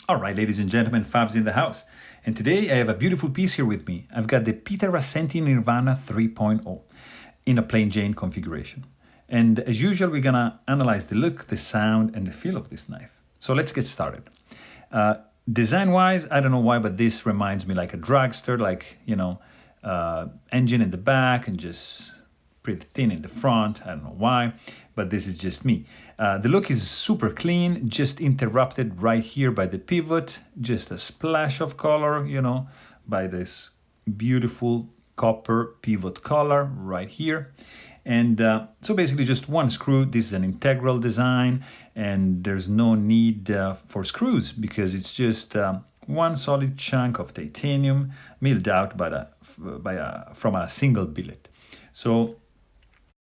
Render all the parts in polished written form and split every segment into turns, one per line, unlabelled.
All right, ladies and gentlemen, Fab's in the house. And today I have a beautiful piece here with me. I've got the Peter Rassenti Nirvana 3.0 in a plain Jane configuration. And as usual, we're gonna analyze the look, the sound, and the feel of this knife. So let's get started. Design-wise, I don't know why, but this reminds me like a dragster, like, engine in the back and just pretty thin in the front. I don't know why, but this is just me. The look is super clean, just interrupted right here by the pivot, just a splash of color, by this beautiful copper pivot color right here. And so basically just one screw. This is an integral design and there's no need for screws because it's just one solid chunk of titanium milled out from a single billet. So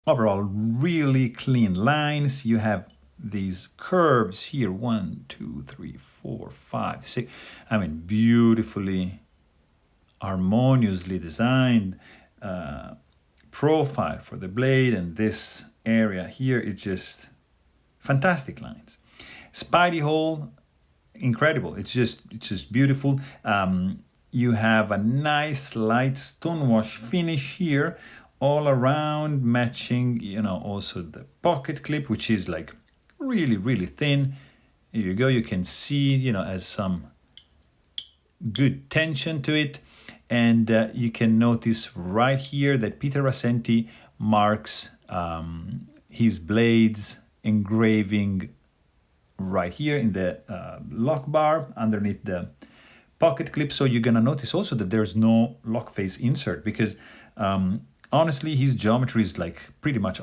overall, really clean lines. You have these curves here, 1, 2, 3, 4, 5, 6. I mean, beautifully, harmoniously designed profile for the blade, and this area here, it's just fantastic lines. Spidey hole, incredible. It's just beautiful. You have a nice light stonewash finish here all around, matching, also the pocket clip, which is like really, really thin. Here you go. You can see, has some good tension to it. And you can notice right here that Peter Rassenti marks his blades engraving right here in the lock bar underneath the pocket clip. So you're going to notice also that there's no lock face insert because honestly, his geometry is like pretty much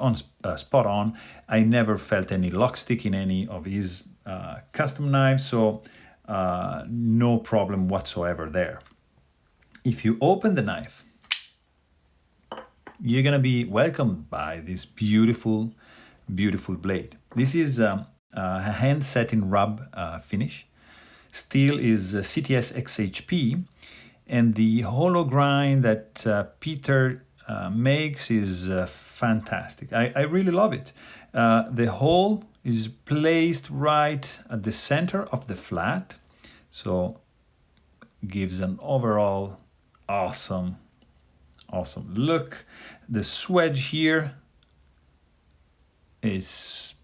spot on. I never felt any lock stick in any of his custom knives, so no problem whatsoever there. If you open the knife, you're gonna be welcomed by this beautiful, beautiful blade. This is a hand set in rub finish. Steel is CTS XHP, and the hollow grind that Peter makes is fantastic. I really love it. The hole is placed right at the center of the flat, so gives an overall awesome look. The swedge here is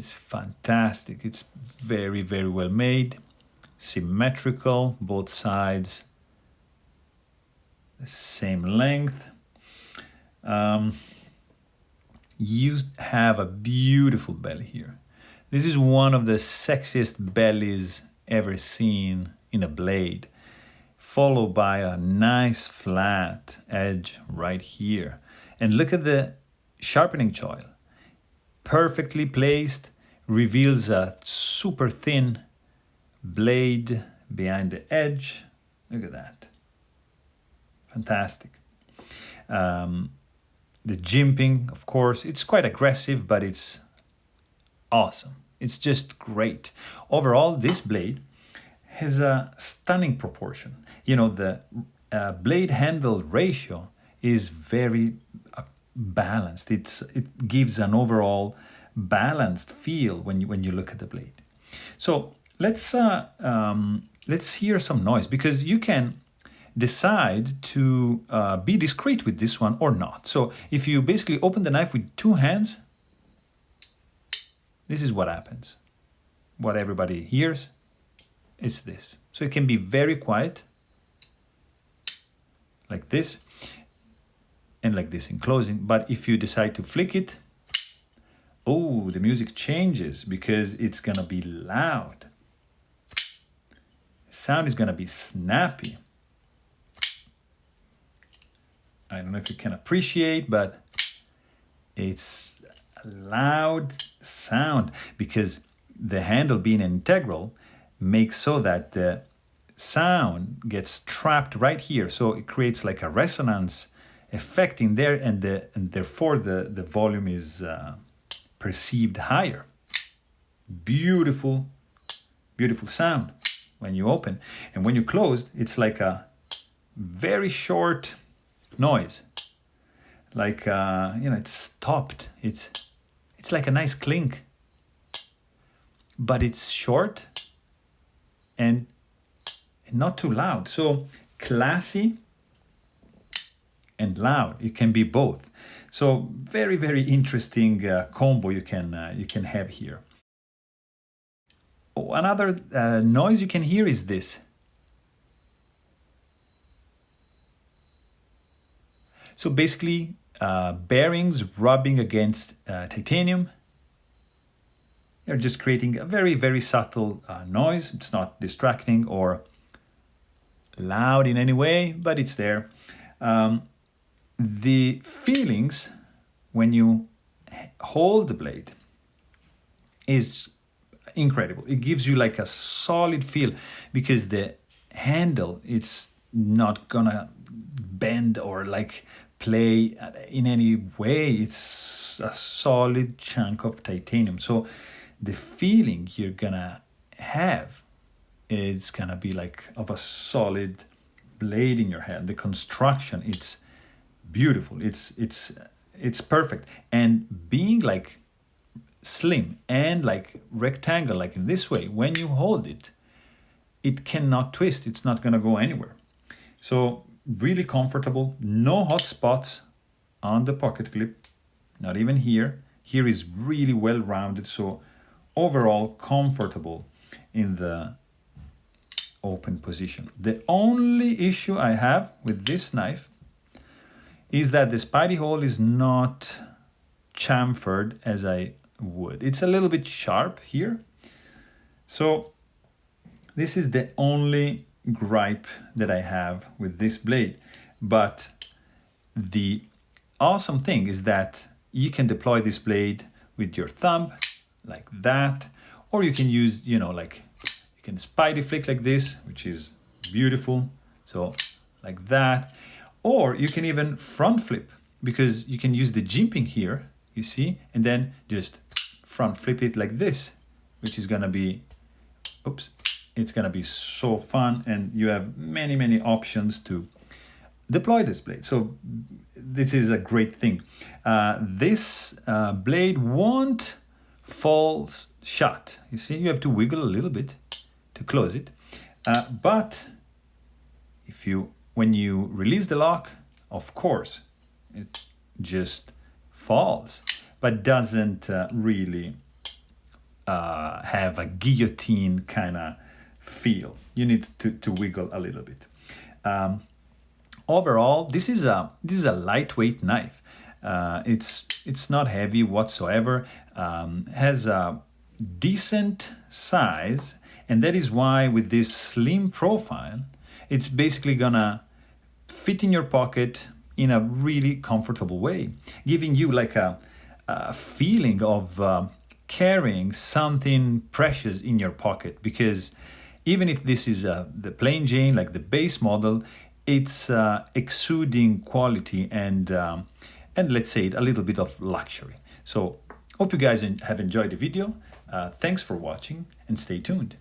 fantastic. It's very, very well made, symmetrical, both sides the same length. You have a beautiful belly here. This is one of the sexiest bellies ever seen in a blade, followed by a nice flat edge right here. And look at the sharpening choil. Perfectly placed, reveals a super thin blade behind the edge. Look at that. Fantastic. The jimping, of course, it's quite aggressive, but it's awesome. It's just great. Overall, this blade has a stunning proportion. The blade handle ratio is very balanced. It gives an overall balanced feel when you look at the blade. So let's hear some noise, because you can decide to be discreet with this one or not. So if you basically open the knife with two hands, this is what happens. What everybody hears is this. So it can be very quiet, like this, and like this in closing. But if you decide to flick it, oh, the music changes because it's gonna be loud. The sound is gonna be snappy. I don't know if you can appreciate, but it's a loud sound because the handle being integral makes so that the sound gets trapped right here. So it creates like a resonance effect in there, and therefore the volume is perceived higher. Beautiful, beautiful sound when you open. And when you close, it's like a very short noise, like it's stopped. It's like a nice clink, but it's short and and not too loud. So classy and loud. It can be both. So very, very interesting combo you can have here. Oh, another noise you can hear is this. So basically, bearings rubbing against titanium. They're just creating a very, very subtle noise. It's not distracting or loud in any way, but it's there. The feelings when you hold the blade is incredible. It gives you like a solid feel because the handle, it's not gonna bend or like play in any way. It's a solid chunk of titanium. So the feeling you're gonna have is gonna be like of a solid blade in your hand. The construction, it's beautiful. It's perfect. And being like slim and like rectangle, like in this way, when you hold it, it cannot twist. It's not gonna go anywhere. So really comfortable. No hot spots on the pocket clip, not even here. Here is really well rounded. So overall comfortable in the open position. The only issue I have with this knife is that the Spidey hole is not chamfered as I would. It's a little bit sharp here. So this is the only gripe that I have with this blade. But the awesome thing is that you can deploy this blade with your thumb like that, or you can use, like you can Spidey flick like this, which is beautiful. So like that. Or you can even front flip, because you can use the jimping here, you see, and then just front flip it like this, which is gonna be, it's gonna be so fun, and you have many, many options to deploy this blade. So this is a great thing. This blade won't fall shut. You see, you have to wiggle a little bit to close it. But when you release the lock, of course, it just falls, but doesn't really have a guillotine kind of feel. You need to wiggle a little bit. Overall, this is a lightweight knife. It's not heavy whatsoever. Has a decent size, and that is why with this slim profile, it's basically gonna fit in your pocket in a really comfortable way, giving you like a feeling of carrying something precious in your pocket. Because even if this is the plain Jane, like the base model, it's exuding quality and let's say a little bit of luxury. So hope you guys have enjoyed the video. Thanks for watching and stay tuned.